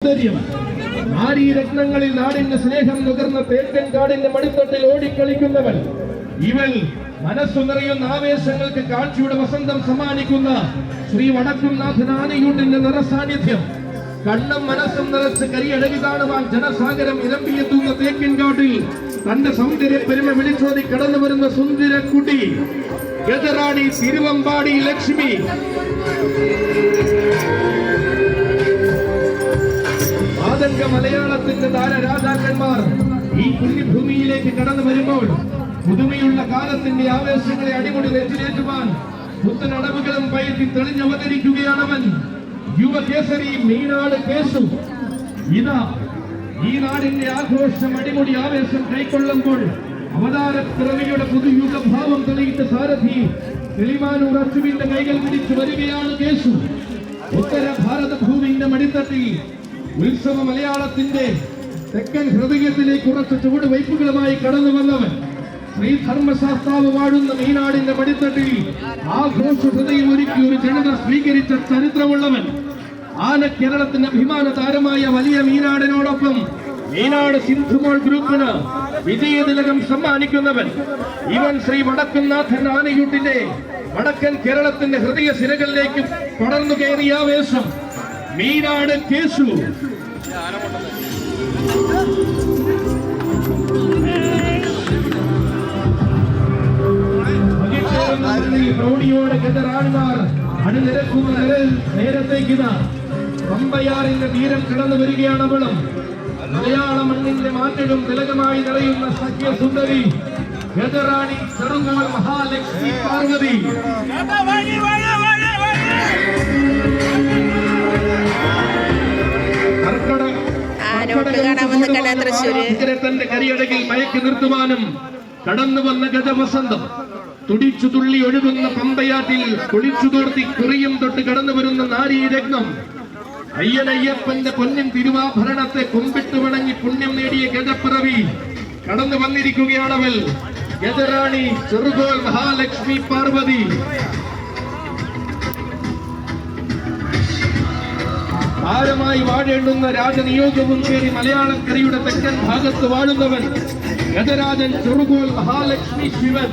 സൗന്ദര്യം. നാരീരത്നങ്ങളിൽ നാടിന്റെ സ്നേഹം നുകർന്ന തേക്കൻ കാടിന്റെ മടിത്തട്ടിൽ ഓടിക്കളിക്കുന്നവൻ. ഇവൾ മനസ്സു നിറയുന്ന ആവേശങ്ങൾക്ക് കാഴ്ചയുടെ വസന്തം സമ്മാനിക്കുന്ന ശ്രീ വടക്കുംനാഥൻ ആനയൂട്ടിന്റെ നിറസാന്നിധ്യം. കണ്ണും മനസ്സും നിറച്ച് കരിയഴകി കാണുവാൻ ജനസാഗരം ഇരമ്പിയെത്തുന്ന തേക്കിൻകാട്ടിൽ തന്റെ സൗന്ദര്യ പെരുമ വിളിച്ചോതി കടന്നു വരുന്ന സുന്ദര കുട്ടി ഗജറാണി തിരുവമ്പാടി ലക്ഷ്മി. ആതങ്ക മലയാളത്തിന്റെ താരരാജാക്കന്മാർ ഈ പുണ്യഭൂമിയിലേക്ക് കടന്നു വരുമ്പോൾ പുതുമയുള്ള കാലത്തിന്റെ ആവേശങ്ങളെ അടിമുടി നെഞ്ചിലേറ്റുവാൻ പുത്തനടവുകളും പയറ്റി തെളിഞ്ഞവതരിക്കുകയാണവൻ. യുവകേസരി മീനാട് കേശു. ഇതാ ഈ നാടിന്റെ ആഘോഷം അടിമുടി ആവേശം കൈക്കൊള്ളുമ്പോൾ അവതാരപ്പിറവിയുടെ പുതുയുഗഭാവം തെളിയിച്ച സാരഥി തെളിമാനൂർ അച്ചുവിന്റെ കൈകൾ പിടിച്ചു വരികയാണ് കേശു. ഉത്തര ഭാരത ഭൂമിന്റെ മടിത്തട്ടിൽ ഉത്സവ മലയാളത്തിന്റെ തെക്കൻ ഹൃദയത്തിലേക്ക് ഉറച്ച ചുവടുവയ്പ്പുകളുമായി കടന്നു വന്നവൻ. ശ്രീധർമ്മശാസ്താവ് വാഴുന്ന മീനാടിന്റെ മടിത്തട്ടിൽ ആഘോഷ ഹൃദയം ഒരുക്കി ഒരു ജനത സ്വീകരിച്ച ചരിത്രമുള്ളവൻ. ആന കേരളത്തിന്റെ അഭിമാന താരമായ വലിയ മീനാടിനോടൊപ്പം മീനാട് സിന്ധുമോൾ ഗ്രൂപ്പിന് വിജയതിലകം സമ്മാനിക്കുന്നവൻ. ഇവൻ ശ്രീ വടക്കുംനാഥൻ ആനയൂട്ടിന്റെ വടക്കൻ കേരളത്തിന്റെ ഹൃദയ സിരകളിലേക്ക് പടർന്നു കയറിയ ആവേശം മീനാട് കേശു. പ്രൗഢിയോടെ ഗജറാണിമാർ അണിനിരക്കുന്ന നേരത്തേക്ക് പമ്പയാറിന്റെ തീരം കടന്നു വരികയാണ് അവളും. മലയാള മണ്ണിന്റെ മാറ്റവും തിലകമായി നിറയുന്ന സഖ്യസുന്ദരി ഗജറാണി ചെറുകോൾ മഹാലക്ഷ്മി പാർവതി. തന്റെ കരിയടകിൽ മയക്കി നിർത്തുവാനും കടന്നു വന്ന ഗജവസന്തം. തുടിച്ചു തുള്ളി ഒഴുകുന്ന പമ്പയാറ്റിൽ കുളിച്ചു തോർത്തി കുറിയും തൊട്ട് കടന്നു വരുന്ന നാരീരത്നം. അയ്യനയ്യപ്പന്റെ പൊന്നിൻ തിരുവാഭരണത്തെ കുമ്പിട്ട് വണങ്ങി പുണ്യം നേടിയ ഗജപ്പിറവി കടന്നു വന്നിരിക്കുകയാണവൾ ഗജറാണി ചെറുകോൾ മഹാലക്ഷ്മി പാർവതി. താരമായി വാഴേണ്ടുന്ന രാജനിയോഗവും കയറി മലയാളക്കരയുടെ തെക്കൻ ഭാഗത്ത് വാഴുന്നവൻ ഗജരാജൻ ചെറുകോൾ മഹാലക്ഷ്മി ശിവൻ.